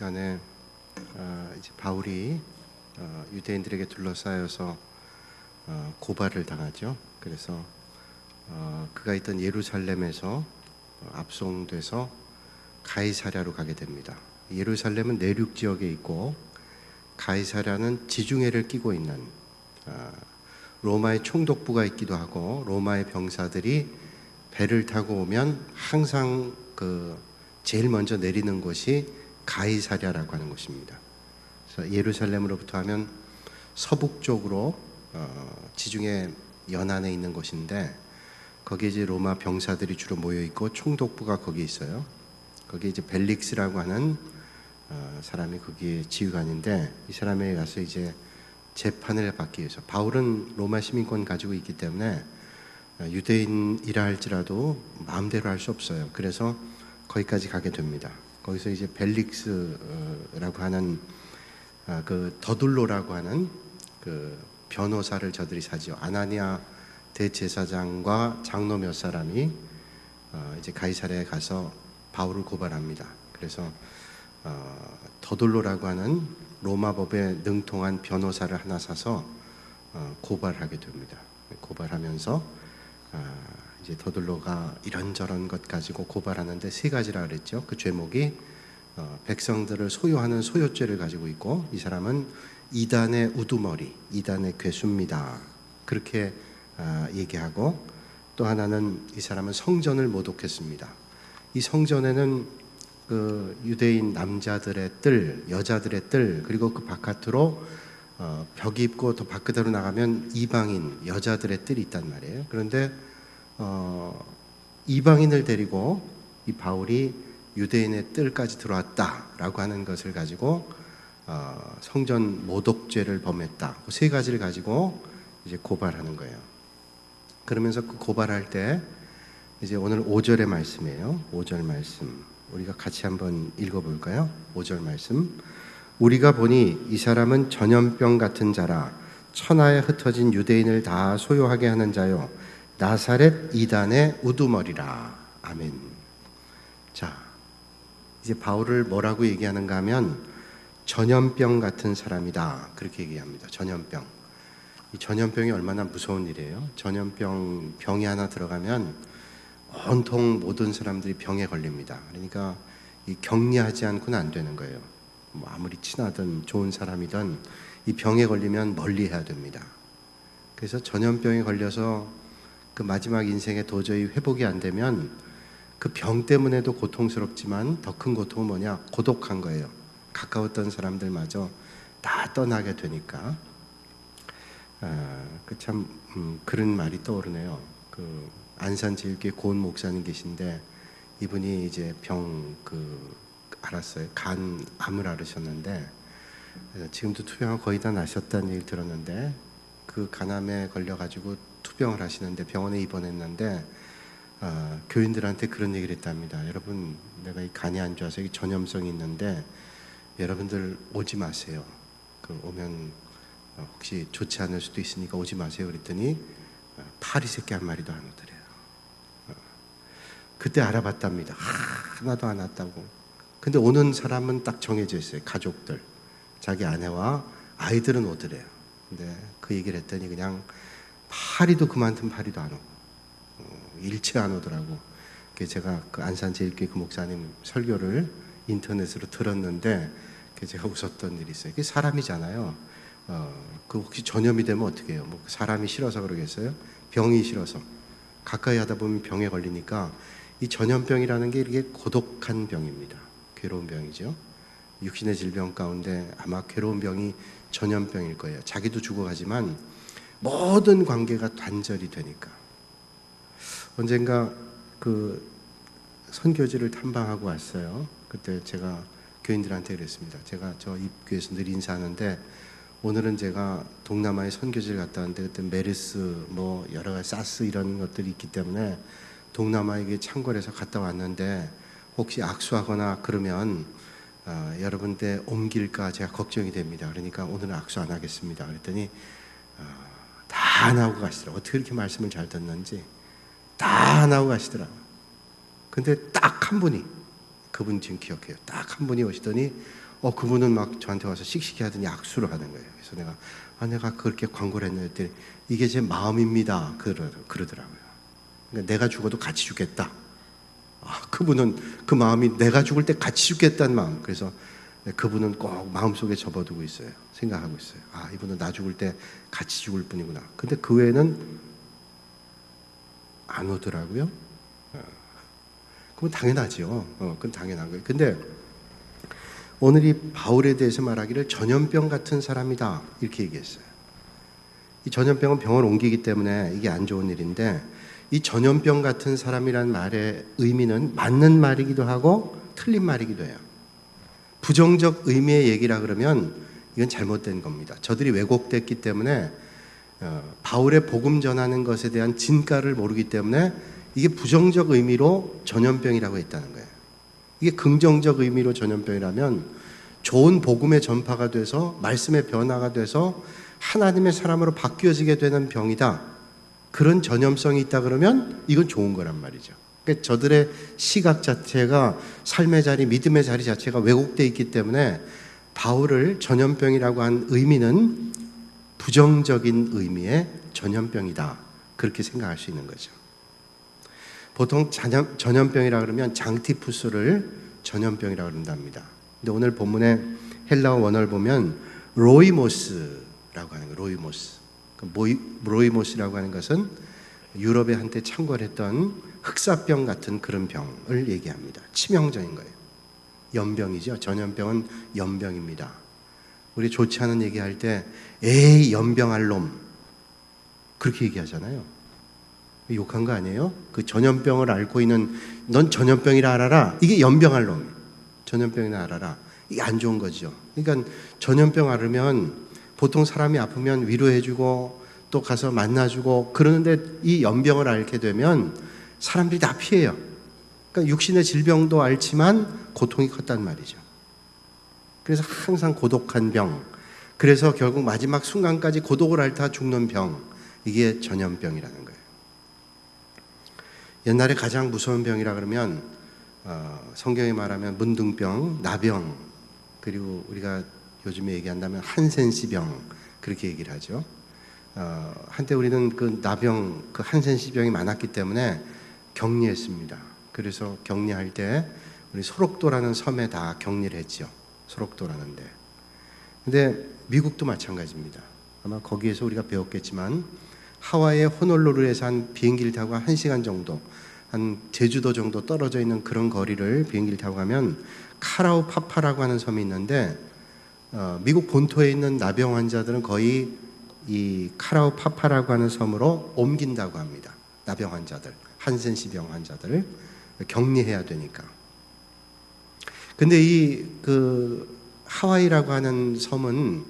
시간에 이제 바울이 유대인들에게 둘러싸여서 고발을 당하죠. 그래서 그가 있던 예루살렘에서 압송돼서 가이사랴로 가게 됩니다. 예루살렘은 내륙 지역에 있고 가이사랴는 지중해를 끼고 있는 로마의 총독부가 있기도 하고, 로마의 병사들이 배를 타고 오면 항상 제일 먼저 내리는 곳이 가이사랴라고 하는 곳입니다. 그래서 예루살렘으로부터 하면 서북쪽으로 지중해 연안에 있는 곳인데, 거기에 이제 로마 병사들이 주로 모여 있고 총독부가 거기 있어요. 거기에 이제 벨릭스라고 하는 사람이 거기에 지휘관인데, 이 사람에게 가서 이제 재판을 받기 위해서, 바울은 로마 시민권 가지고 있기 때문에 유대인이라 할지라도 마음대로 할 수 없어요. 그래서 거기까지 가게 됩니다. 거기서 이제 벨릭스라고 하는 그 더둘로라고 하는 그 변호사를 저들이 사지요. 아나니아 대제사장과 장로 몇 사람이 이제 가이사랴에 가서 바울을 고발합니다. 그래서 더둘로라고 하는 로마 법에 능통한 변호사를 하나 사서 고발하게 됩니다. 고발하면서 이제 더둘로가 이런저런 것 가지고 고발하는데 세 가지라 그랬죠. 그 죄목이 백성들을 소요하는 소요죄를 가지고 있고, 이 사람은 이단의 우두머리, 이단의 괴수입니다. 그렇게 얘기하고, 또 하나는 이 사람은 성전을 모독했습니다. 이 성전에는 그 유대인 남자들의 뜰, 여자들의 뜰, 그리고 그 바깥으로 벽이 있고 더 밖으로 나가면 이방인 여자들의 뜰이 있단 말이에요. 그런데 이방인을 데리고 이 바울이 유대인의 뜰까지 들어왔다라고 하는 것을 가지고 성전 모독죄를 범했다. 그 세 가지를 가지고 이제 고발하는 거예요. 그러면서 그 고발할 때 이제 오늘 5절의 말씀이에요. 5절 말씀 우리가 같이 한번 읽어볼까요? 5절 말씀. 우리가 보니 이 사람은 전염병 같은 자라, 천하에 흩어진 유대인을 다 소요하게 하는 자요, 나사렛 이단의 우두머리라. 아멘. 자, 이제 바울을 뭐라고 얘기하는가 하면 전염병 같은 사람이다, 그렇게 얘기합니다. 전염병. 이 전염병이 얼마나 무서운 일이에요. 병이 하나 들어가면 온통 모든 사람들이 병에 걸립니다. 그러니까 이 격리하지 않고는 안 되는 거예요. 뭐 아무리 친하든 좋은 사람이든 이 병에 걸리면 멀리 해야 됩니다. 그래서 전염병에 걸려서 그 마지막 인생에 도저히 회복이 안 되면 그 병 때문에도 고통스럽지만 더 큰 고통은 뭐냐? 고독한 거예요. 가까웠던 사람들마저 다 떠나게 되니까. 그런 말이 떠오르네요. 안산제일교회 고은 목사님 계신데, 이분이 이제 알았어요. 암을 앓으셨는데, 지금도 투병을 거의 다 나셨다는 얘기를 들었는데, 그 간암에 걸려가지고 투병을 하시는데 병원에 입원했는데, 교인들한테 그런 얘기를 했답니다. 여러분, 내가 이 간이 안 좋아서 이 전염성이 있는데 여러분들 오지 마세요. 오면 혹시 좋지 않을 수도 있으니까 오지 마세요. 그랬더니 파리 새끼 한 마리도 안 오더래요. 그때 알아봤답니다. 하나도 안 왔다고. 근데 오는 사람은 딱 정해져 있어요. 가족들, 자기 아내와 아이들은 오더래요. 근데 그 얘기를 했더니 그냥 파리도 그만둔 파리도 안 오고 일체 안 오더라고. 제가 그 안산제일교회 그 목사님 설교를 인터넷으로 들었는데 제가 웃었던 일이 있어요. 그게 사람이잖아요. 혹시 전염이 되면 어떻게 해요? 뭐 사람이 싫어서 그러겠어요? 병이 싫어서. 가까이 하다 보면 병에 걸리니까, 이 전염병이라는 게 이렇게 고독한 병입니다. 괴로운 병이죠. 육신의 질병 가운데 아마 괴로운 병이 전염병일 거예요. 자기도 죽어가지만 모든 관계가 단절이 되니까. 언젠가 선교지를 탐방하고 왔어요. 그때 제가 교인들한테 그랬습니다. 제가 저 입교에서 늘 인사하는데, 오늘은 제가 동남아에 선교지를 갔다 왔는데, 그때 메르스, 뭐 여러 가지 사스 이런 것들이 있기 때문에 동남아에 창궐해서 갔다 왔는데, 혹시 악수하거나 그러면 여러분들 옮길까 제가 걱정이 됩니다. 그러니까 오늘은 악수 안 하겠습니다. 그랬더니 다 안 하고 가시더라고요. 어떻게 이렇게 말씀을 잘 듣는지 다 안 하고 가시더라고요. 근데 딱 한 분이, 그분 지금 기억해요. 딱 한 분이 오시더니 그분은 막 저한테 와서 씩씩히 하더니 악수를 하는 거예요. 그래서 내가 그렇게 광고를 했는데 했더니 이게 제 마음입니다. 그러더라고요. 그러니까 내가 죽어도 같이 죽겠다. 그분은 그 마음이 내가 죽을 때 같이 죽겠다는 마음. 그래서 그분은 꼭 마음속에 접어두고 있어요. 생각하고 있어요. 이분은 나 죽을 때 같이 죽을 뿐이구나. 근데 그 외에는 안 오더라고요. 그건 당연하죠. 그건 당연한 거예요. 근데 오늘 이 바울에 대해서 말하기를 전염병 같은 사람이다 이렇게 얘기했어요. 이 전염병은 병을 옮기기 때문에 이게 안 좋은 일인데, 이 전염병 같은 사람이란 말의 의미는 맞는 말이기도 하고 틀린 말이기도 해요. 부정적 의미의 얘기라 그러면 이건 잘못된 겁니다. 저들이 왜곡됐기 때문에 바울의 복음 전하는 것에 대한 진가를 모르기 때문에 이게 부정적 의미로 전염병이라고 했다는 거예요. 이게 긍정적 의미로 전염병이라면 좋은 복음의 전파가 돼서 말씀의 변화가 돼서 하나님의 사람으로 바뀌어지게 되는 병이다. 그런 전염성이 있다 그러면 이건 좋은 거란 말이죠. 그러니까 저들의 시각 자체가, 삶의 자리, 믿음의 자리 자체가 왜곡되어 있기 때문에 바울을 전염병이라고 한 의미는 부정적인 의미의 전염병이다. 그렇게 생각할 수 있는 거죠. 보통 전염병이라 그러면 장티푸스를 전염병이라고 그런답니다. 근데 오늘 본문의 헬라어 원어를 보면 로이모스라고 하는 거예요. 로이모스. 로이모스라고 하는 것은 유럽에 한때 창궐했던 흑사병 같은 그런 병을 얘기합니다. 치명적인 거예요. 연병이죠. 전염병은 연병입니다. 우리 좋지 않은 얘기할 때 에이 연병할 놈 그렇게 얘기하잖아요. 욕한 거 아니에요? 그 전염병을 앓고 있는 넌 전염병이라 알아라. 이게 연병할 놈이에요. 전염병이라 알아라. 이게 안 좋은 거죠. 그러니까 전염병 앓으면 보통 사람이 아프면 위로해주고 또 가서 만나주고 그러는데 이 연병을 앓게 되면 사람들이 다 피해요. 그러니까 육신의 질병도 앓지만 고통이 컸단 말이죠. 그래서 항상 고독한 병. 그래서 결국 마지막 순간까지 고독을 앓다 죽는 병. 이게 전염병이라는 거예요. 옛날에 가장 무서운 병이라 그러면 성경에 말하면 문둥병, 나병, 그리고 우리가 요즘에 얘기한다면 한센시병 그렇게 얘기를 하죠. 한때 우리는 그 나병, 그 한센시병이 많았기 때문에 격리했습니다. 그래서 격리할 때 우리 소록도라는 섬에 다 격리를 했죠. 소록도라는 데. 근데 미국도 마찬가지입니다. 아마 거기에서 우리가 배웠겠지만 하와이의 호놀루루에서 한 비행기를 타고 1시간 정도, 한 제주도 정도 떨어져 있는 그런 거리를 비행기를 타고 가면 카라우파파라고 하는 섬이 있는데 미국 본토에 있는 나병 환자들은 거의 이 카라우파파라고 하는 섬으로 옮긴다고 합니다. 나병 환자들, 한센시병 환자들을 격리해야 되니까. 근데 이 하와이라고 하는 섬은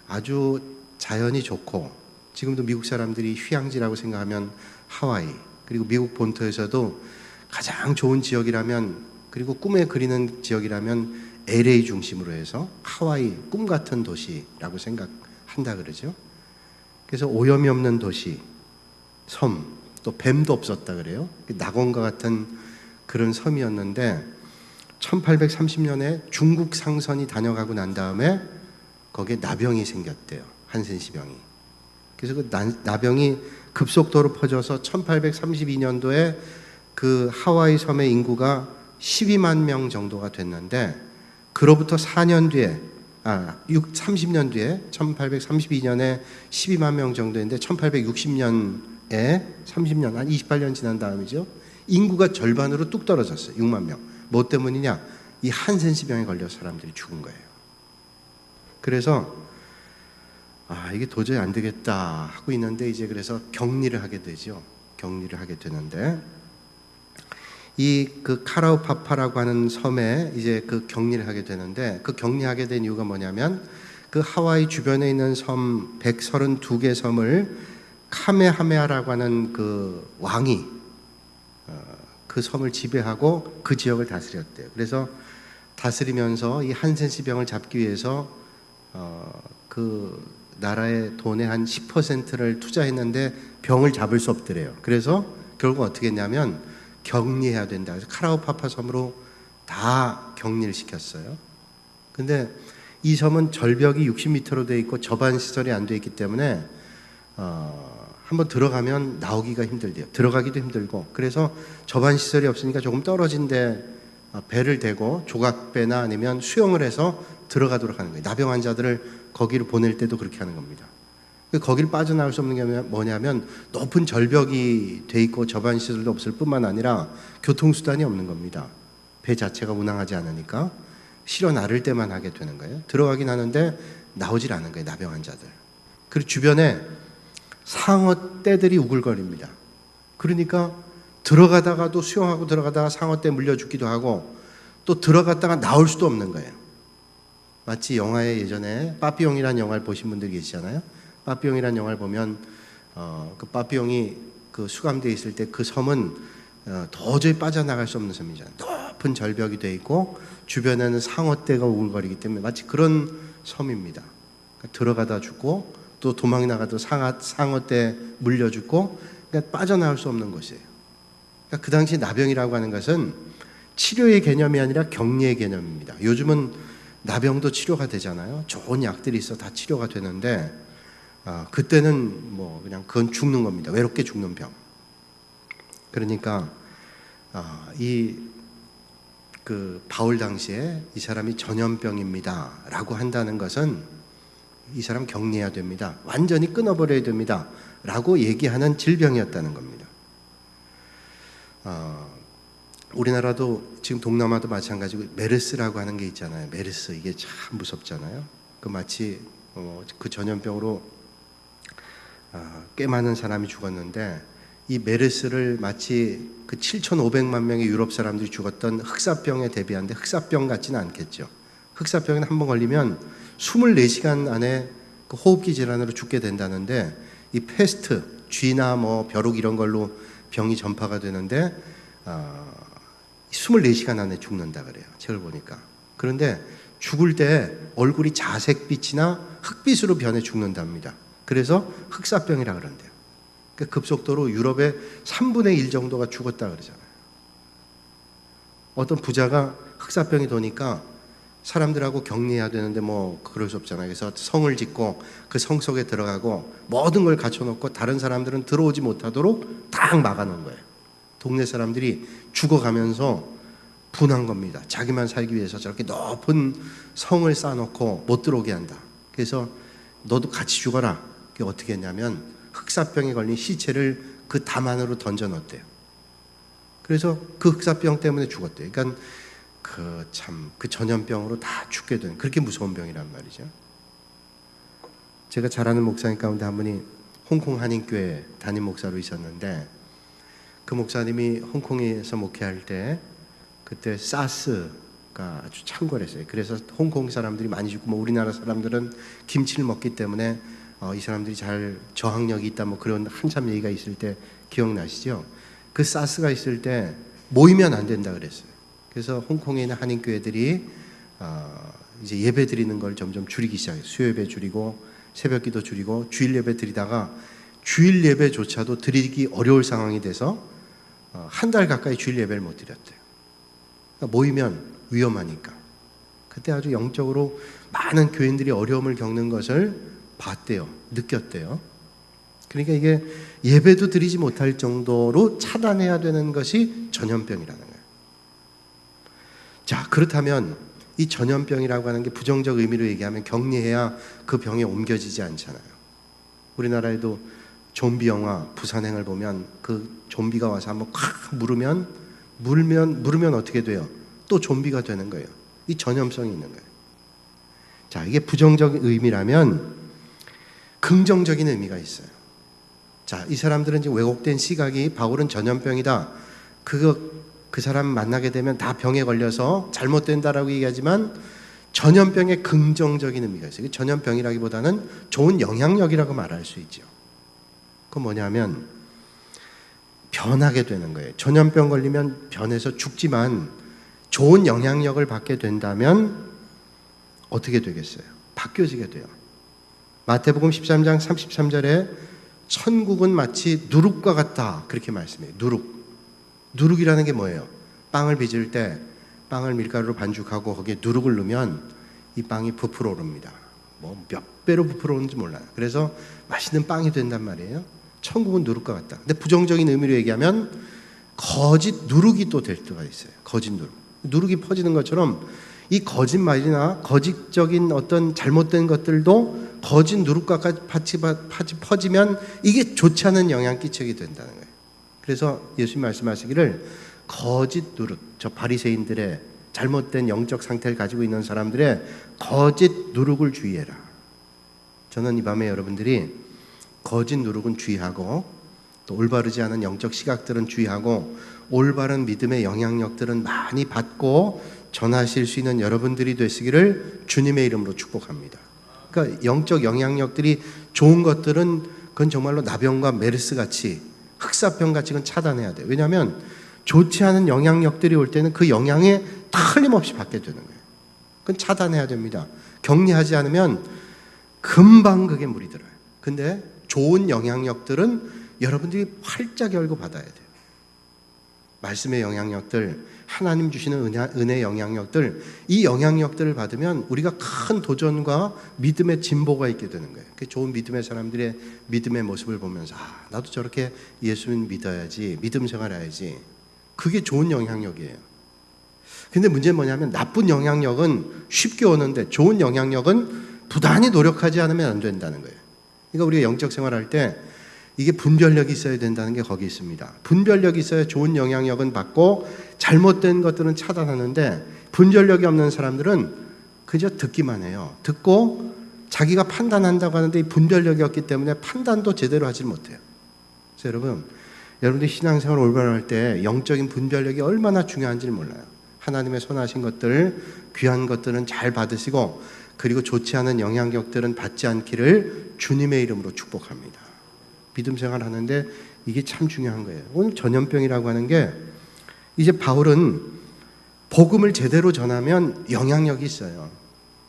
아주 자연이 좋고 지금도 미국 사람들이 휴양지라고 생각하면 하와이, 그리고 미국 본토에서도 가장 좋은 지역이라면, 그리고 꿈에 그리는 지역이라면 LA 중심으로 해서 하와이 꿈 같은 도시라고 생각한다 그러죠. 그래서 오염이 없는 도시, 섬, 또 뱀도 없었다 그래요. 낙원과 같은 그런 섬이었는데 1830년에 중국 상선이 다녀가고 난 다음에 거기에 나병이 생겼대요. 한센시병이. 그래서 그 나병이 급속도로 퍼져서 1832년도에 그 하와이 섬의 인구가 12만 명 정도가 됐는데, 그로부터 4년 뒤에 30년 뒤에 1832년에 12만 명 정도인데 1860년에 30년, 한 28년 지난 다음이죠. 인구가 절반으로 뚝 떨어졌어요. 6만 명. 뭐 때문이냐? 이 한센시병에 걸려서 사람들이 죽은 거예요. 그래서 이게 도저히 안 되겠다 하고 있는데 이제 그래서 격리를 하게 되죠. 격리를 하게 되는데 이 그 카라우파파라고 하는 섬에 이제 그 격리를 하게 되는데, 그 격리하게 된 이유가 뭐냐면 그 하와이 주변에 있는 섬 132개 섬을 카메하메아라고 하는 그 왕이 그 섬을 지배하고 그 지역을 다스렸대요. 그래서 다스리면서 이 한센시병을 잡기 위해서 그 나라의 돈의 한 10%를 투자했는데 병을 잡을 수 없더래요. 그래서 결국 어떻게 했냐면 격리해야 된다. 그래서 카라우파파 섬으로 다 격리를 시켰어요. 근데 이 섬은 절벽이 60m로 되어 있고 저반 시설이 안 되어 있기 때문에 한번 들어가면 나오기가 힘들대요. 들어가기도 힘들고. 그래서 저반 시설이 없으니까 조금 떨어진 데 배를 대고 조각배나 아니면 수영을 해서 들어가도록 하는 거예요. 나병 환자들을 거기로 보낼 때도 그렇게 하는 겁니다. 거기를 빠져나올 수 없는 게 뭐냐면 높은 절벽이 돼 있고 저반 시설도 없을 뿐만 아니라 교통수단이 없는 겁니다. 배 자체가 운항하지 않으니까 실어 나를 때만 하게 되는 거예요. 들어가긴 하는데 나오질 않은 거예요. 나병 환자들. 그리고 주변에 상어떼들이 우글거립니다. 그러니까 들어가다가도 수영하고 들어가다가 상어떼 물려 죽기도 하고 또 들어갔다가 나올 수도 없는 거예요. 마치 영화에 예전에 빠삐용이라는 영화를 보신 분들 계시잖아요. 빠삐용이라는 영화를 보면 그 빠삐용이 그 수감되어 있을 때 그 섬은 도저히 빠져나갈 수 없는 섬이잖아요. 높은 절벽이 되어 있고 주변에는 상어떼가 우글거리기 때문에 마치 그런 섬입니다. 그러니까 들어가다 죽고 또 도망 나가도 상어떼 물려 죽고 그러니까 빠져나올 수 없는 곳이에요. 그러니까 그 당시 나병이라고 하는 것은 치료의 개념이 아니라 격리의 개념입니다. 요즘은 나병도 치료가 되잖아요. 좋은 약들이 있어 다 치료가 되는데 그때는 뭐 그냥 그건 죽는 겁니다. 외롭게 죽는 병. 그러니까 그 바울 당시에 이 사람이 전염병입니다라고 한다는 것은 이 사람 격리해야 됩니다. 완전히 끊어버려야 됩니다라고 얘기하는 질병이었다는 겁니다. 우리나라도 지금 동남아도 마찬가지고 메르스라고 하는 게 있잖아요. 메르스 이게 참 무섭잖아요. 그 마치 그 전염병으로 꽤 많은 사람이 죽었는데 이 메르스를 마치 그 7,500만 명의 유럽 사람들이 죽었던 흑사병에 대비하는데 흑사병 같지는 않겠죠. 흑사병은 한번 걸리면 24시간 안에 그 호흡기 질환으로 죽게 된다는데 이 패스트, 쥐나 뭐 벼룩 이런 걸로 병이 전파가 되는데 24시간 안에 죽는다 그래요. 책을 보니까. 그런데 죽을 때 얼굴이 자색빛이나 흑빛으로 변해 죽는답니다. 그래서 흑사병이라 그런대요. 그러니까 급속도로 유럽의 3분의 1 정도가 죽었다 그러잖아요. 어떤 부자가 흑사병이 도니까 사람들하고 격리해야 되는데 뭐 그럴 수 없잖아요. 그래서 성을 짓고 그 성 속에 들어가고 모든 걸 갖춰놓고 다른 사람들은 들어오지 못하도록 딱 막아놓은 거예요. 동네 사람들이 죽어가면서 분한 겁니다. 자기만 살기 위해서 저렇게 높은 성을 쌓아놓고 못 들어오게 한다. 그래서 너도 같이 죽어라. 그게 어떻게 했냐면 흑사병에 걸린 시체를 그 담 안으로 던져넣었대요. 그래서 그 흑사병 때문에 죽었대요. 그러니까 그 전염병으로 다 죽게 된 그렇게 무서운 병이란 말이죠. 제가 잘 아는 목사님 가운데 한 분이 홍콩 한인교회 담임 목사로 있었는데 그 목사님이 홍콩에서 목회할 때 그때 사스가 아주 창궐했어요. 그래서 홍콩 사람들이 많이 죽고 뭐 우리나라 사람들은 김치를 먹기 때문에 이 사람들이 잘 저항력이 있다 뭐 그런 한참 얘기가 있을 때 기억나시죠? 그 사스가 있을 때 모이면 안 된다 그랬어요. 그래서 홍콩에 있는 한인교회들이 이제 예배 드리는 걸 점점 줄이기 시작해요. 수요예배 줄이고 새벽기도 줄이고 주일 예배 드리다가 주일 예배조차도 드리기 어려울 상황이 돼서 한 달 가까이 주일 예배를 못 드렸대요. 그러니까 모이면 위험하니까. 그때 아주 영적으로 많은 교인들이 어려움을 겪는 것을 봤대요. 느꼈대요. 그러니까 이게 예배도 드리지 못할 정도로 차단해야 되는 것이 전염병이라는 거예요. 자, 그렇다면 이 전염병이라고 하는 게 부정적 의미로 얘기하면 격리해야 그 병이 옮겨지지 않잖아요. 우리나라에도 좀비 영화 부산행을 보면 그 좀비가 와서 한번 콱 물으면 어떻게 돼요? 또 좀비가 되는 거예요. 이 전염성이 있는 거예요. 자, 이게 부정적 의미라면 긍정적인 의미가 있어요. 자, 이 사람들은 지금 왜곡된 시각이 바울은 전염병이다. 그 사람 만나게 되면 다 병에 걸려서 잘못된다라고 얘기하지만 전염병의 긍정적인 의미가 있어요. 전염병이라기보다는 좋은 영향력이라고 말할 수 있죠. 그건 뭐냐면 변하게 되는 거예요. 전염병 걸리면 변해서 죽지만 좋은 영향력을 받게 된다면 어떻게 되겠어요? 바뀌어지게 돼요. 마태복음 13장 33절에 천국은 마치 누룩과 같다 그렇게 말씀해요. 누룩이라는 게 뭐예요? 빵을 빚을 때 빵을 밀가루로 반죽하고 거기에 누룩을 넣으면 이 빵이 부풀어 오릅니다. 뭐 몇 배로 부풀어 오는지 몰라요. 그래서 맛있는 빵이 된단 말이에요. 천국은 누룩 것 같다. 근데 부정적인 의미로 얘기하면 거짓 누룩이 또 될 때가 있어요. 거짓 누룩. 누룩이 퍼지는 것처럼 이 거짓말이나 거짓적인 어떤 잘못된 것들도 거짓 누룩과 같이 퍼지면 이게 좋지 않은 영향 끼치게 된다는 거예요. 그래서 예수님 말씀하시기를 거짓 누룩, 저 바리새인들의 잘못된 영적 상태를 가지고 있는 사람들의 거짓 누룩을 주의해라. 저는 이 밤에 여러분들이 거짓 누룩은 주의하고 또 올바르지 않은 영적 시각들은 주의하고 올바른 믿음의 영향력들은 많이 받고 전하실 수 있는 여러분들이 되시기를 주님의 이름으로 축복합니다. 그러니까 영적 영향력들이 좋은 것들은 그건 정말로 나병과 메르스 같이 흑사병 같이 그건 차단해야 돼요. 왜냐하면 좋지 않은 영향력들이 올 때는 그 영향에 틀림없이 받게 되는 거예요. 그건 차단해야 됩니다. 격리하지 않으면 금방 그게 물이 들어요. 근데 좋은 영향력들은 여러분들이 활짝 열고 받아야 돼요. 말씀의 영향력들, 하나님 주시는 은혜의 영향력들, 이 영향력들을 받으면 우리가 큰 도전과 믿음의 진보가 있게 되는 거예요. 좋은 믿음의 사람들의 믿음의 모습을 보면서 나도 저렇게 예수님 믿어야지, 믿음 생활해야지. 그게 좋은 영향력이에요. 근데 문제는 뭐냐면 나쁜 영향력은 쉽게 오는데 좋은 영향력은 부단히 노력하지 않으면 안 된다는 거예요. 그러니까 우리가 영적 생활할 때 이게 분별력이 있어야 된다는 게 거기 있습니다. 분별력이 있어야 좋은 영향력은 받고 잘못된 것들은 차단하는데 분별력이 없는 사람들은 그저 듣기만 해요. 듣고 자기가 판단한다고 하는데 이 분별력이 없기 때문에 판단도 제대로 하지 못해요. 그래서 여러분들이 신앙생활을 올바로 할 때 영적인 분별력이 얼마나 중요한지를 몰라요. 하나님의 선하신 것들, 귀한 것들은 잘 받으시고 그리고 좋지 않은 영향력들은 받지 않기를 주님의 이름으로 축복합니다. 믿음 생활하는데 이게 참 중요한 거예요. 오늘 전염병이라고 하는 게 이제 바울은 복음을 제대로 전하면 영향력이 있어요.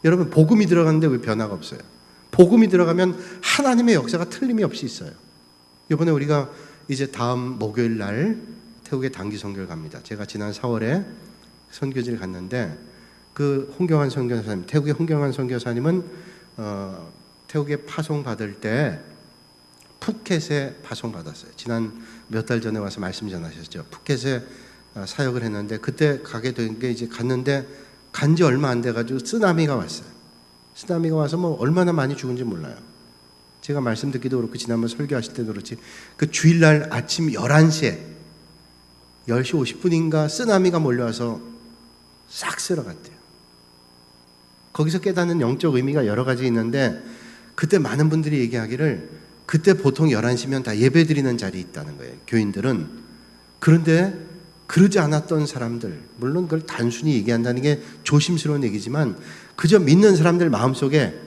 여러분 복음이 들어가는데 왜 변화가 없어요? 복음이 들어가면 하나님의 역사가 틀림이 없이 있어요. 이번에 우리가 이제 다음 목요일 날 태국에 단기 선교를 갑니다. 제가 지난 4월에 선교지를 갔는데 그 홍경환 선교사님, 태국의 홍경환 선교사님은 태국에 파송 받을 때 푸켓에 파송 받았어요. 지난 몇 달 전에 와서 말씀 전하셨죠. 푸켓에 사역을 했는데 그때 가게 된 게 이제 갔는데 간지 얼마 안 돼가지고 쓰나미가 왔어요. 쓰나미가 와서 뭐 얼마나 많이 죽은지 몰라요. 제가 말씀 듣기도 그렇고 지난번 설교하실 때도 그렇지 그 주일날 아침 11시에 10시 50분인가 쓰나미가 몰려와서 싹 쓸어갔대요. 거기서 깨닫는 영적 의미가 여러 가지 있는데 그때 많은 분들이 얘기하기를 그때 보통 11시면 다 예배 드리는 자리에 있다는 거예요. 교인들은. 그런데 그러지 않았던 사람들, 물론 그걸 단순히 얘기한다는 게 조심스러운 얘기지만 그저 믿는 사람들 마음속에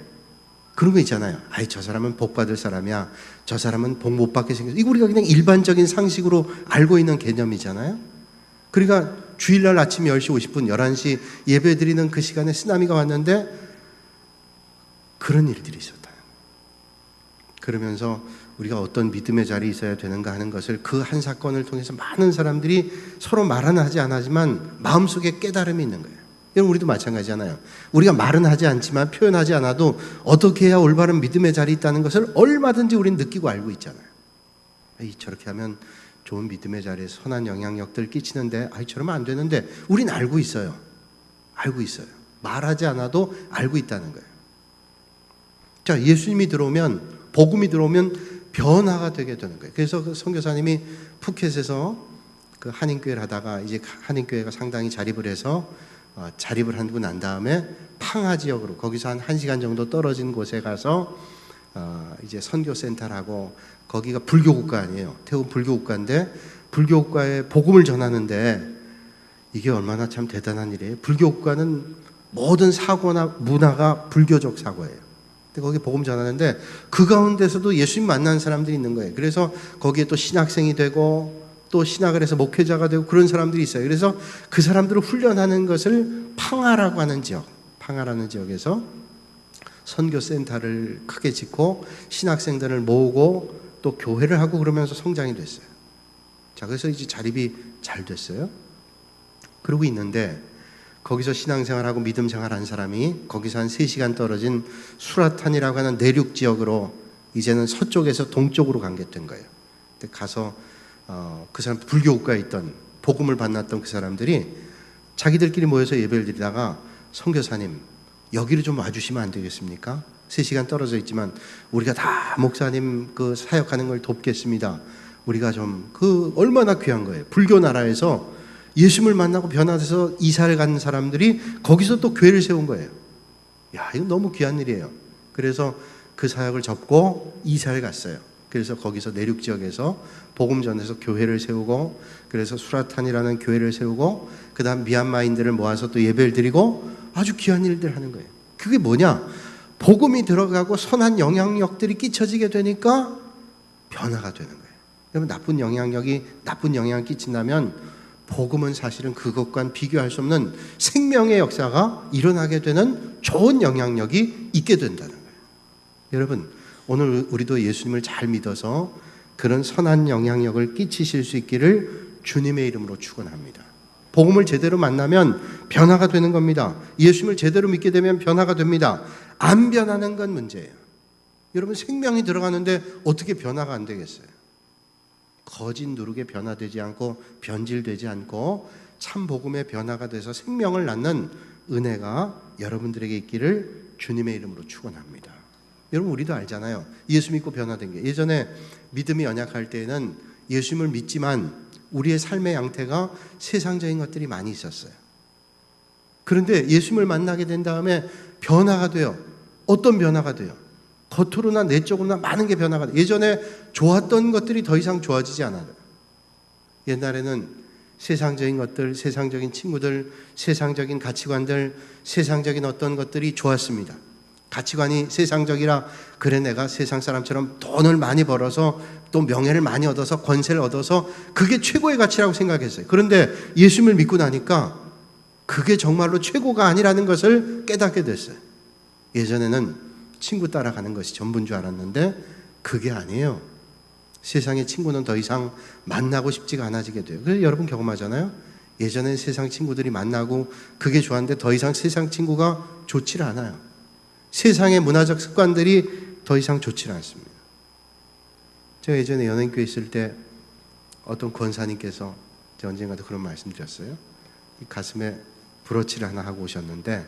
그런 거 있잖아요. 아이 저 사람은 복 받을 사람이야. 저 사람은 복 못 받게 생겼어. 이거 우리가 그냥 일반적인 상식으로 알고 있는 개념이잖아요. 그러니까 주일날 아침 10시 50분, 11시 예배 드리는 그 시간에 쓰나미가 왔는데 그런 일들이 있었다. 그러면서 우리가 어떤 믿음의 자리에 있어야 되는가 하는 것을 그 한 사건을 통해서 많은 사람들이 서로 말은 하지 않지만 마음속에 깨달음이 있는 거예요. 여러분 우리도 마찬가지잖아요. 우리가 말은 하지 않지만 표현하지 않아도 어떻게 해야 올바른 믿음의 자리에 있다는 것을 얼마든지 우리는 느끼고 알고 있잖아요. 저렇게 하면 좋은 믿음의 자리에 선한 영향력들 끼치는데 저러면 안 되는데 우린 알고 있어요. 알고 있어요. 말하지 않아도 알고 있다는 거예요. 자, 예수님이 들어오면 복음이 들어오면 변화가 되게 되는 거예요. 그래서 그 선교사님이 푸켓에서 그 한인교회를 하다가 이제 한인교회가 상당히 자립을 해서 자립을 하고 난 다음에 팡하 지역으로 거기서 한 1시간 정도 떨어진 곳에 가서 이제 선교센터라고 거기가 불교국가 아니에요. 태국 불교국가인데 불교국가에 복음을 전하는데 이게 얼마나 참 대단한 일이에요. 불교국가는 모든 사고나 문화가 불교적 사고예요. 근데 거기 복음 전하는데 그 가운데서도 예수님 만난 사람들이 있는 거예요. 그래서 거기에 또 신학생이 되고 또 신학을 해서 목회자가 되고 그런 사람들이 있어요. 그래서 그 사람들을 훈련하는 것을 팡하라고 하는 지역, 팡하라는 지역에서 선교센터를 크게 짓고 신학생들을 모으고 또 교회를 하고 그러면서 성장이 됐어요. 자, 그래서 이제 자립이 잘 됐어요. 그러고 있는데 거기서 신앙생활하고 믿음생활한 사람이 거기서 한 3시간 떨어진 수라탄이라고 하는 내륙 지역으로 이제는 서쪽에서 동쪽으로 간get된 거예요. 근데 가서 그 사람 불교 국가에 있던 복음을 만났던 그 사람들이 자기들끼리 모여서 예배를 드리다가 선교사님 여기로 좀 와주시면 안 되겠습니까? 3시간 떨어져 있지만 우리가 다 목사님 그 사역하는 걸 돕겠습니다. 우리가 좀 얼마나 귀한 거예요. 불교 나라에서 예수님을 만나고 변화돼서 이사를 간 사람들이 거기서 또 교회를 세운 거예요. 야, 이거 너무 귀한 일이에요. 그래서 그 사역을 접고 이사를 갔어요. 그래서 거기서 내륙 지역에서 복음 전해서 교회를 세우고, 그래서 수라탄이라는 교회를 세우고, 그 다음 미얀마인들을 모아서 또 예배를 드리고 아주 귀한 일들 하는 거예요. 그게 뭐냐? 복음이 들어가고 선한 영향력들이 끼쳐지게 되니까 변화가 되는 거예요. 그러면 나쁜 영향을 끼친다면 복음은 사실은 그것과는 비교할 수 없는 생명의 역사가 일어나게 되는 좋은 영향력이 있게 된다는 거예요. 여러분, 오늘 우리도 예수님을 잘 믿어서 그런 선한 영향력을 끼치실 수 있기를 주님의 이름으로 축원합니다. 복음을 제대로 만나면 변화가 되는 겁니다. 예수님을 제대로 믿게 되면 변화가 됩니다. 안 변하는 건 문제예요. 여러분, 생명이 들어가는데 어떻게 변화가 안 되겠어요? 거짓 누룩에 변화되지 않고 변질되지 않고 참 복음의 변화가 돼서 생명을 낳는 은혜가 여러분들에게 있기를 주님의 이름으로 축원합니다. 여러분, 우리도 알잖아요. 예수 믿고 변화된 게. 예전에 믿음이 연약할 때에는 예수님을 믿지만 우리의 삶의 양태가 세상적인 것들이 많이 있었어요. 그런데 예수님을 만나게 된 다음에 변화가 돼요. 어떤 변화가 돼요? 겉으로나 내적으로나 많은 게 변화가 돼요. 예전에 좋았던 것들이 더 이상 좋아지지 않아요. 옛날에는 세상적인 것들, 세상적인 친구들, 세상적인 가치관들, 세상적인 어떤 것들이 좋았습니다. 가치관이 세상적이라, 그래 내가 세상 사람처럼 돈을 많이 벌어서 또 명예를 많이 얻어서 권세를 얻어서 그게 최고의 가치라고 생각했어요. 그런데 예수님을 믿고 나니까 그게 정말로 최고가 아니라는 것을 깨닫게 됐어요. 예전에는 친구 따라가는 것이 전부인 줄 알았는데 그게 아니에요. 세상의 친구는 더 이상 만나고 싶지가 않아지게 돼요. 그래서 여러분 경험하잖아요. 예전에 세상 친구들이 만나고 그게 좋았는데 더 이상 세상 친구가 좋지를 않아요. 세상의 문화적 습관들이 더 이상 좋지는 않습니다. 제가 예전에 연예인교회 있을 때 어떤 권사님께서 제가 언젠가도 그런 말씀 드렸어요. 이 가슴에 브로치를 하나 하고 오셨는데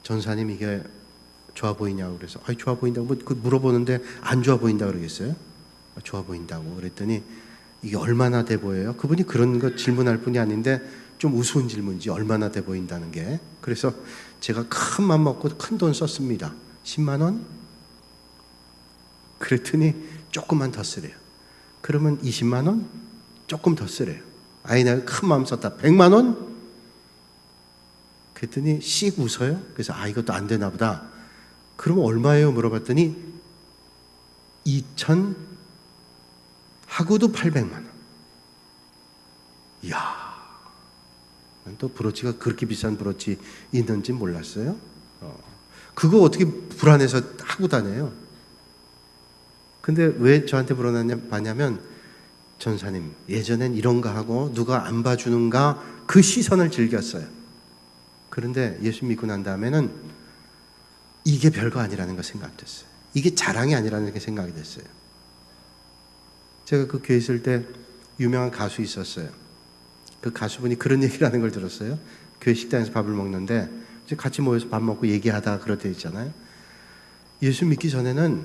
전사님 이게 좋아 보이냐고 그래서 좋아 보인다고 물어보는데 안 좋아 보인다고 그러겠어요? 좋아 보인다고 그랬더니 이게 얼마나 돼 보여요? 그분이 그런 거 질문할 뿐이 아닌데 좀 우스운 질문이지, 얼마나 돼 보인다는 게. 그래서 제가 큰 맘 먹고 큰 돈 썼습니다. 10만 원? 그랬더니 조금만 더 쓰래요. 그러면 20만 원? 조금 더 쓰래요. 아니 내가 큰 마음 썼다. 100만 원? 그랬더니 씩 웃어요. 그래서 이것도 안 되나 보다. 그러면 얼마예요? 물어봤더니 2천 하고도 800만 원. 이야, 또 브로치가 그렇게 비싼 브로치 있는지 몰랐어요. 그거 어떻게 불안해서 하고 다녀요? 근데 왜 저한테 물어봤냐면 전사님 예전엔 이런 거 하고 누가 안 봐주는가 그 시선을 즐겼어요. 그런데 예수 믿고 난 다음에는 이게 별거 아니라는 거 생각됐어요. 이게 자랑이 아니라는 게 생각이 됐어요. 제가 그 교회 있을 때 유명한 가수 있었어요. 그 가수분이 그런 얘기를 하는 걸 들었어요. 교회 식당에서 밥을 먹는데 같이 모여서 밥 먹고 얘기하다가 그렇게 있잖아요. 예수 믿기 전에는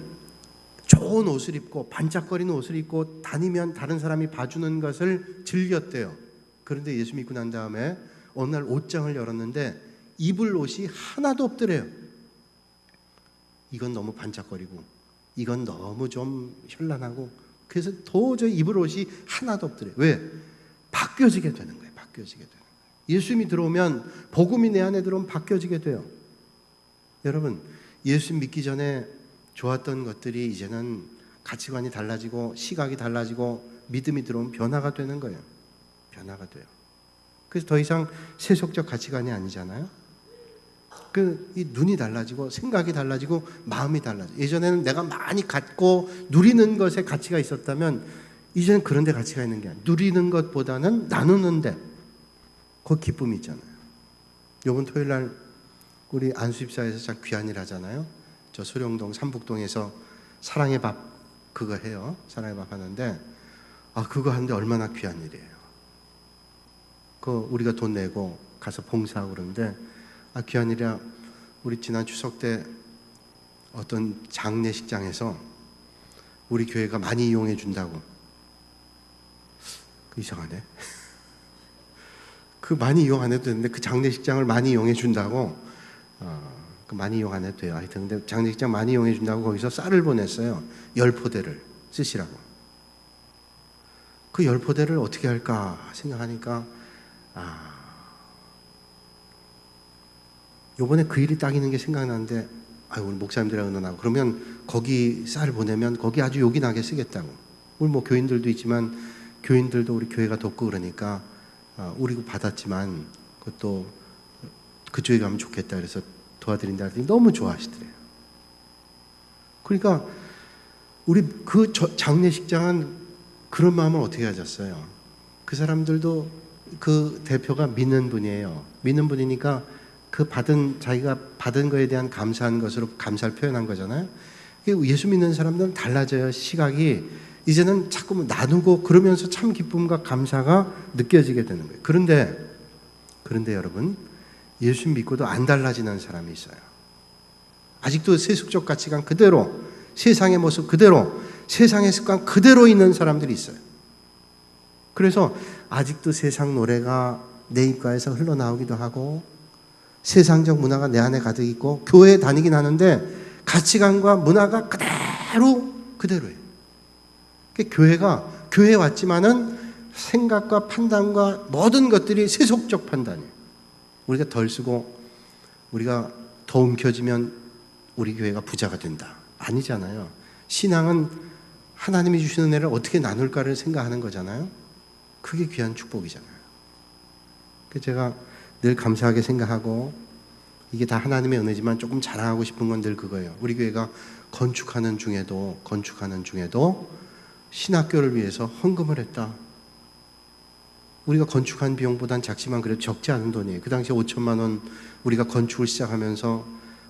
좋은 옷을 입고 반짝거리는 옷을 입고 다니면 다른 사람이 봐주는 것을 즐겼대요. 그런데 예수 믿고 난 다음에 어느 날 옷장을 열었는데 입을 옷이 하나도 없더래요. 이건 너무 반짝거리고 이건 너무 좀 현란하고 그래서 도저히 입을 옷이 하나도 없더래요. 왜? 바뀌어지게 되는 거예요. 바뀌어지게 되는 거예요. 예수님이 들어오면, 복음이 내 안에 들어오면 바뀌어지게 돼요. 여러분, 예수 믿기 전에 좋았던 것들이 이제는 가치관이 달라지고 시각이 달라지고 믿음이 들어오면 변화가 되는 거예요. 변화가 돼요. 그래서 더 이상 세속적 가치관이 아니잖아요. 이 눈이 달라지고 생각이 달라지고 마음이 달라져. 예전에는 내가 많이 갖고 누리는 것에 가치가 있었다면 이제는 그런 데 가치가 있는 게 아니에요. 누리는 것보다는 나누는 데. 그 기쁨이 있잖아요. 이번 토요일 날 우리 안수집사에서 참 귀한 일 하잖아요. 저 소룡동 삼북동에서 사랑의 밥 그거 해요. 사랑의 밥 하는데 그거 하는데 얼마나 귀한 일이에요. 그 우리가 돈 내고 가서 봉사하고 그러는데 귀한 일이야. 우리 지난 추석 때 어떤 장례식장에서 우리 교회가 많이 이용해 준다고. 이상하네. 그 많이 이용 안 해도 되는데 그 장례식장을 많이 이용해 준다고. 그 많이 이용 안 해도 돼요. 하여튼 근데 장례식장 많이 이용해 준다고 거기서 쌀을 보냈어요. 10포대를 쓰시라고. 그 10포대를 어떻게 할까 생각하니까 요번에 그 일이 딱 있는 게 생각나는데 우리 목사님들이랑 의논하고 그러면 거기 쌀 보내면 거기 아주 요긴하게 쓰겠다고. 우리 뭐 교인들도 있지만 교인들도 우리 교회가 돕고 그러니까 우리도 받았지만 그것도 그쪽에 가면 좋겠다 그래서 도와드린다 하더니 너무 좋아하시더래요. 그러니까 우리 그 장례식장은 그런 마음을 어떻게 가졌어요? 그 사람들도 그 대표가 믿는 분이에요. 믿는 분이니까 자기가 받은 거에 대한 감사한 것으로 감사를 표현한 거잖아요. 예수 믿는 사람들은 달라져요. 시각이 이제는 자꾸 나누고 그러면서 참 기쁨과 감사가 느껴지게 되는 거예요. 그런데 여러분, 예수 믿고도 안 달라지는 사람이 있어요. 아직도 세속적 가치관 그대로, 세상의 모습 그대로, 세상의 습관 그대로 있는 사람들이 있어요. 그래서 아직도 세상 노래가 내 입가에서 흘러나오기도 하고 세상적 문화가 내 안에 가득 있고 교회에 다니긴 하는데 가치관과 문화가 그대로예요. 교회에 왔지만은 생각과 판단과 모든 것들이 세속적 판단이에요. 우리가 덜 쓰고 우리가 더 움켜쥐면 우리 교회가 부자가 된다. 아니잖아요. 신앙은 하나님이 주시는 은혜를 어떻게 나눌까를 생각하는 거잖아요. 그게 귀한 축복이잖아요. 그래서 제가 늘 감사하게 생각하고 이게 다 하나님의 은혜지만 조금 자랑하고 싶은 건 늘 그거예요. 우리 교회가 건축하는 중에도 신학교를 위해서 헌금을 했다. 우리가 건축한 비용보단 작지만 그래도 적지 않은 돈이에요. 그 당시에 5천만 원 우리가 건축을 시작하면서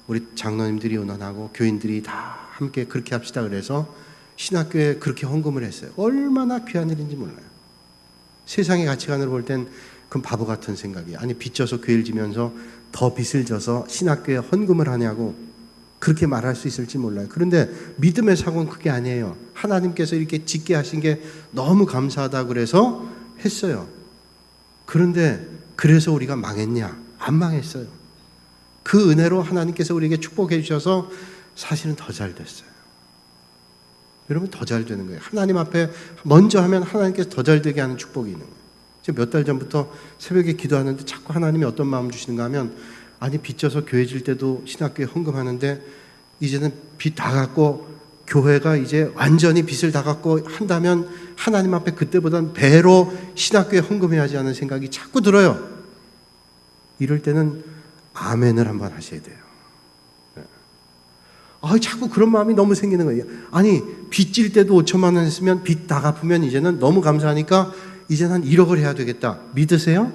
우리 장로님들이 의논하고 교인들이 다 함께 그렇게 합시다 그래서 신학교에 그렇게 헌금을 했어요. 얼마나 귀한 일인지 몰라요. 세상의 가치관으로 볼 땐 그건 바보 같은 생각이에요. 아니 빚져서 교회를 지면서 더 빚을 져서 신학교에 헌금을 하냐고 그렇게 말할 수 있을지 몰라요. 그런데 믿음의 사고는 그게 아니에요. 하나님께서 이렇게 짓게 하신 게 너무 감사하다 그래서 했어요. 그런데 그래서 우리가 망했냐? 안 망했어요. 그 은혜로 하나님께서 우리에게 축복해 주셔서 사실은 더 잘 됐어요. 여러분 더 잘 되는 거예요. 하나님 앞에 먼저 하면 하나님께서 더 잘 되게 하는 축복이 있는 거예요. 제가 몇 달 전부터 새벽에 기도하는데 자꾸 하나님이 어떤 마음 주시는가 하면 아니 빚져서 교회 질 때도 신학교에 헌금하는데 이제는 빚 다 갚고 교회가 이제 완전히 빚을 다 갚고 한다면 하나님 앞에 그때보다는 배로 신학교에 헌금해야지 하는 생각이 자꾸 들어요. 이럴 때는 아멘을 한번 하셔야 돼요. 자꾸 그런 마음이 너무 생기는 거예요. 아니 빚질 때도 5천만 원 했으면 빚 다 갚으면 이제는 너무 감사하니까 이제는 한 1억을 해야 되겠다. 믿으세요?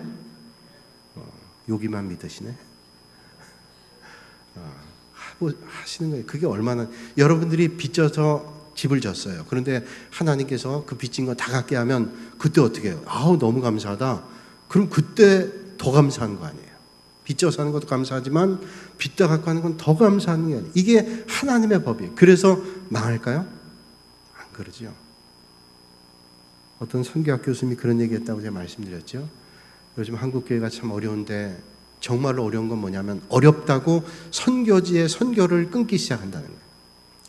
여기만 믿으시네. 하시는 거예요. 그게 얼마나 여러분들이 빚져서 집을 졌어요. 그런데 하나님께서 그 빚진 거 다 갚게 하면 그때 어떻게 해요? 너무 감사하다. 그럼 그때 더 감사한 거 아니에요? 빚져서 하는 것도 감사하지만 빚 다 갚고 하는 건 더 감사한 게 아니에요. 이게 하나님의 법이에요. 그래서 망할까요? 안 그러죠. 어떤 선교학 교수님이 그런 얘기했다고 제가 말씀드렸죠. 요즘 한국교회가 참 어려운데 정말로 어려운 건 뭐냐면 어렵다고 선교지의 선교를 끊기 시작한다는 거예요.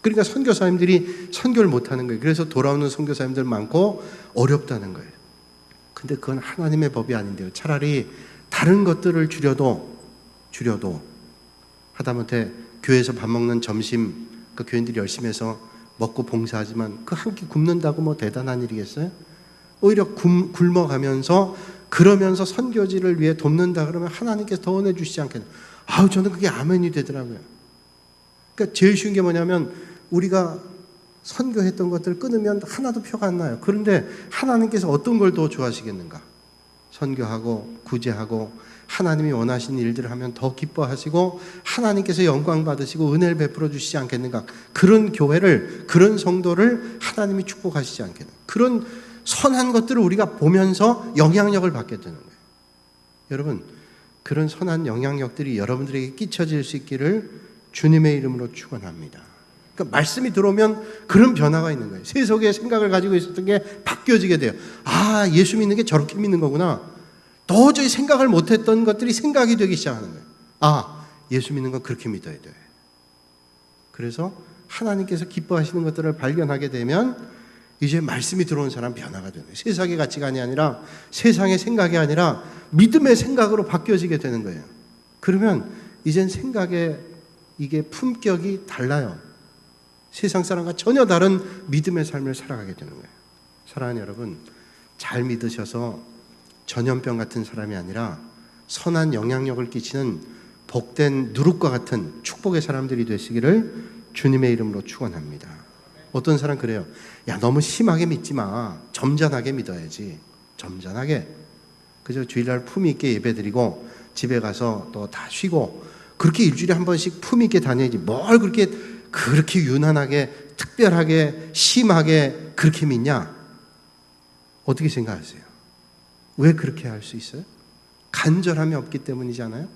그러니까 선교사님들이 선교를 못하는 거예요. 그래서 돌아오는 선교사님들 많고 어렵다는 거예요. 근데 그건 하나님의 법이 아닌데요. 차라리 다른 것들을 줄여도 하다못해 교회에서 밥 먹는 점심 그 교인들이 열심히 해서 먹고 봉사하지만 그 한 끼 굶는다고 뭐 대단한 일이겠어요? 오히려 굶어가면서 그러면서 선교지를 위해 돕는다 그러면 하나님께서 더 은혜 주시지 않겠나요? 저는 그게 아멘이 되더라고요. 그러니까 제일 쉬운 게 뭐냐면 우리가 선교했던 것들을 끊으면 하나도 표가 안 나요. 그런데 하나님께서 어떤 걸 더 좋아하시겠는가? 선교하고 구제하고 하나님이 원하시는 일들을 하면 더 기뻐하시고 하나님께서 영광 받으시고 은혜를 베풀어 주시지 않겠는가. 그런 교회를, 그런 성도를 하나님이 축복하시지 않겠는가. 그런 선한 것들을 우리가 보면서 영향력을 받게 되는 거예요. 여러분, 그런 선한 영향력들이 여러분들에게 끼쳐질 수 있기를 주님의 이름으로 축원합니다. 그러니까 말씀이 들어오면 그런 변화가 있는 거예요. 세속의 생각을 가지고 있었던 게 바뀌어지게 돼요. 아, 예수 믿는 게 저렇게 믿는 거구나. 도저히 생각을 못했던 것들이 생각이 되기 시작하는 거예요. 아, 예수 믿는 건 그렇게 믿어야 돼. 그래서 하나님께서 기뻐하시는 것들을 발견하게 되면 이제 말씀이 들어온 사람 변화가 되는 거예요. 세상의 가치관이 아니라 세상의 생각이 아니라 믿음의 생각으로 바뀌어지게 되는 거예요. 그러면 이젠 생각의 이게 품격이 달라요. 세상 사람과 전혀 다른 믿음의 삶을 살아가게 되는 거예요. 사랑하는 여러분, 잘 믿으셔서 전염병 같은 사람이 아니라 선한 영향력을 끼치는 복된 누룩과 같은 축복의 사람들이 되시기를 주님의 이름으로 축원합니다. 어떤 사람 그래요. 야, 너무 심하게 믿지 마. 점잖하게 믿어야지. 점잖하게. 그저 주일날 품위 있게 예배드리고 집에 가서 또 다 쉬고 그렇게 일주일에 한 번씩 품위 있게 다녀야지. 뭘 그렇게 유난하게 특별하게 심하게 그렇게 믿냐? 어떻게 생각하세요? 왜 그렇게 할 수 있어요? 간절함이 없기 때문이잖아요.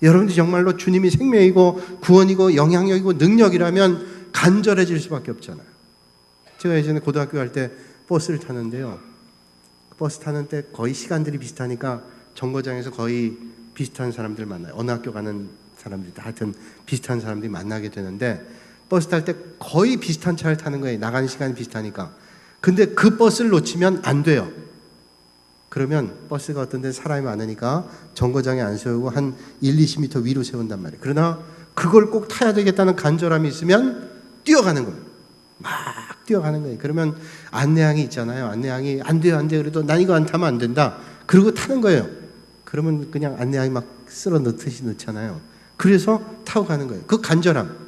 여러분들이 정말로 주님이 생명이고 구원이고 영향력이고 능력이라면 간절해질 수밖에 없잖아요. 제가 예전에 고등학교 갈 때 버스를 타는데요. 버스 타는 때 거의 시간들이 비슷하니까 정거장에서 거의 비슷한 사람들 만나요. 어느 학교 가는 사람들이 다 하여튼 비슷한 사람들이 만나게 되는데 버스 탈 때 거의 비슷한 차를 타는 거예요. 나가는 시간이 비슷하니까. 근데 그 버스를 놓치면 안 돼요. 그러면 버스가 어떤 데 사람이 많으니까 정거장에 안 세우고 한 1, 20m 위로 세운단 말이에요. 그러나 그걸 꼭 타야 되겠다는 간절함이 있으면 뛰어가는 거예요. 막 뛰어가는 거예요. 그러면 안내양이 있잖아요. 안내양이 안 돼요. 그래도 난 이거 안 타면 안 된다. 그러고 타는 거예요. 그러면 그냥 안내양이 막 쓸어 넣듯이 넣잖아요. 그래서 타고 가는 거예요. 그 간절함.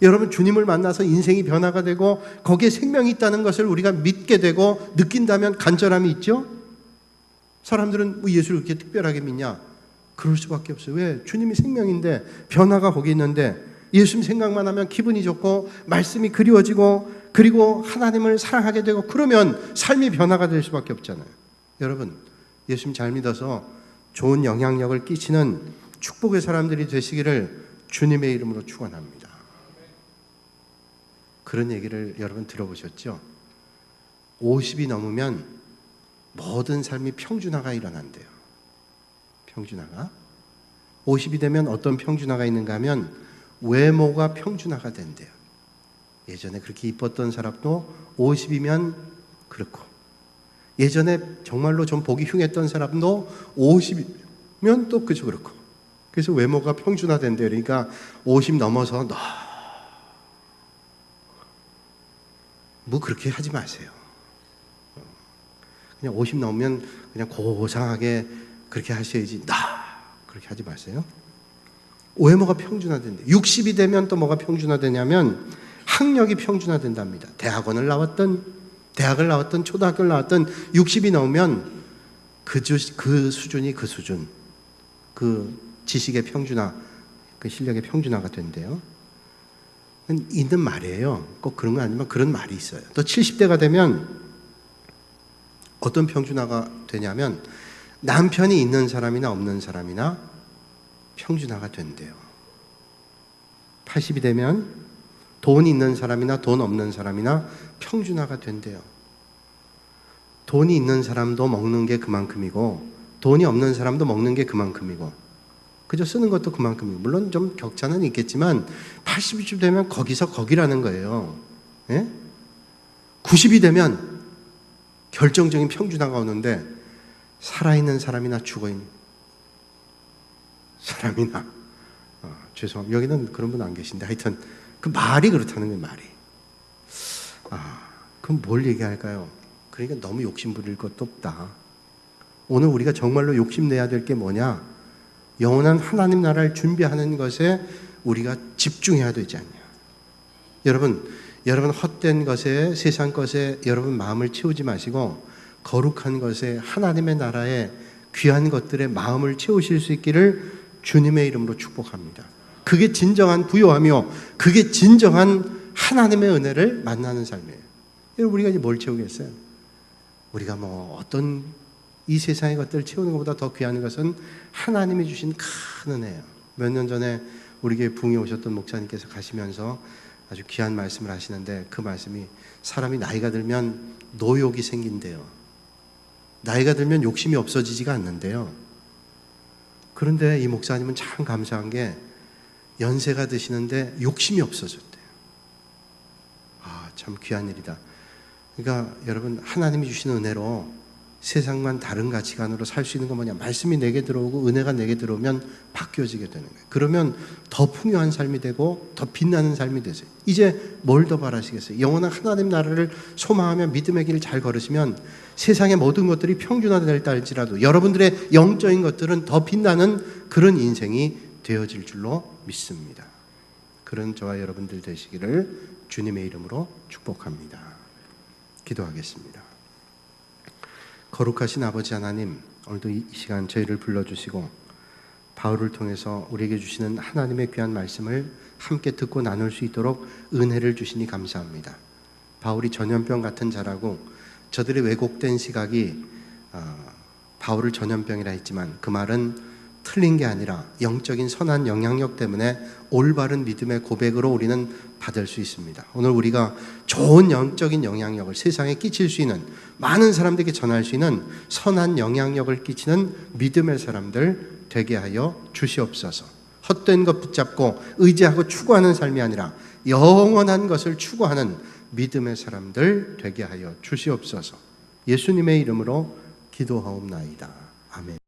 여러분, 주님을 만나서 인생이 변화가 되고 거기에 생명이 있다는 것을 우리가 믿게 되고 느낀다면 간절함이 있죠? 사람들은 뭐 예수를 그렇게 특별하게 믿냐? 그럴 수밖에 없어요. 왜? 주님이 생명인데 변화가 거기 있는데 예수님 생각만 하면 기분이 좋고 말씀이 그리워지고 그리고 하나님을 사랑하게 되고 그러면 삶이 변화가 될 수밖에 없잖아요. 여러분, 예수님 잘 믿어서 좋은 영향력을 끼치는 축복의 사람들이 되시기를 주님의 이름으로 축원합니다. 그런 얘기를 여러분 들어보셨죠? 50이 넘으면 모든 삶이 평준화가 일어난대요. 평준화가. 50이 되면 어떤 평준화가 있는가 하면 외모가 평준화가 된대요. 예전에 그렇게 이뻤던 사람도 50이면 그렇고, 예전에 정말로 좀 보기 흉했던 사람도 50이면 또 그렇고. 그래서 외모가 평준화된대요. 그러니까 50 넘어서 뭐 그렇게 하지 마세요. 그냥 50 넘으면 그냥 고상하게 그렇게 하셔야지. 그렇게 하지 마세요. 외모가 평준화된대. 60이 되면 또 뭐가 평준화되냐면 학력이 평준화된답니다. 대학을 나왔던 초등학교를 나왔던 60이 넘으면 그 수준이 그 수준. 그 지식의 평준화, 그 실력의 평준화가 된대요. 있는 말이에요. 꼭 그런 건 아니지만 그런 말이 있어요. 또 70대가 되면 어떤 평준화가 되냐면 남편이 있는 사람이나 없는 사람이나 평준화가 된대요. 80이 되면 돈이 있는 사람이나 돈 없는 사람이나 평준화가 된대요. 돈이 있는 사람도 먹는 게 그만큼이고 돈이 없는 사람도 먹는 게 그만큼이고 그저 쓰는 것도 그만큼이고 물론 좀 격차는 있겠지만 80이 되면 거기서 거기라는 거예요. 예? 90이 되면 결정적인 평준화가 오는데 살아있는 사람이나 죽어있는 사람이나 죄송합니다. 여기는 그런 분 안 계신데 하여튼 그 말이 그렇다는 거예요. 말이. 그럼 뭘 얘기할까요? 그러니까 너무 욕심 부릴 것도 없다. 오늘 우리가 정말로 욕심내야 될 게 뭐냐? 영원한 하나님 나라를 준비하는 것에 우리가 집중해야 되지 않냐. 여러분 헛된 것에 세상 것에 여러분 마음을 채우지 마시고 거룩한 것에 하나님의 나라에 귀한 것들의 마음을 채우실 수 있기를 주님의 이름으로 축복합니다. 그게 진정한 부요하며 그게 진정한 하나님의 은혜를 만나는 삶이에요. 여러분, 우리가 이제 뭘 채우겠어요? 우리가 어떤 이 세상의 것들을 채우는 것보다 더 귀한 것은 하나님이 주신 큰 은혜예요. 몇 년 전에 우리 교회 부흥에 오셨던 목사님께서 가시면서 아주 귀한 말씀을 하시는데, 그 말씀이 사람이 나이가 들면 노욕이 생긴대요. 나이가 들면 욕심이 없어지지가 않는데요. 그런데 이 목사님은 참 감사한 게 연세가 드시는데 욕심이 없어졌대요. 참 귀한 일이다. 그러니까 여러분, 하나님이 주시는 은혜로 세상만 다른 가치관으로 살 수 있는 건 뭐냐? 말씀이 내게 들어오고 은혜가 내게 들어오면 바뀌어지게 되는 거예요. 그러면 더 풍요한 삶이 되고 더 빛나는 삶이 되세요. 이제 뭘 더 바라시겠어요? 영원한 하나님 나라를 소망하며 믿음의 길을 잘 걸으시면 세상의 모든 것들이 평준화될다 할지라도 여러분들의 영적인 것들은 더 빛나는 그런 인생이 되어질 줄로 믿습니다. 그런 저와 여러분들 되시기를 주님의 이름으로 축복합니다. 기도하겠습니다. 거룩하신 아버지 하나님, 오늘도 이 시간 저희를 불러주시고 바울을 통해서 우리에게 주시는 하나님의 귀한 말씀을 함께 듣고 나눌 수 있도록 은혜를 주시니 감사합니다. 바울이 전염병 같은 자라고 저들의 왜곡된 시각이 바울을 전염병이라 했지만 그 말은 틀린 게 아니라 영적인 선한 영향력 때문에 올바른 믿음의 고백으로 우리는 받을 수 있습니다. 오늘 우리가 좋은 영적인 영향력을 세상에 끼칠 수 있는, 많은 사람들에게 전할 수 있는 선한 영향력을 끼치는 믿음의 사람들 되게 하여 주시옵소서. 헛된 것 붙잡고 의지하고 추구하는 삶이 아니라 영원한 것을 추구하는 믿음의 사람들 되게 하여 주시옵소서. 예수님의 이름으로 기도하옵나이다. 아멘.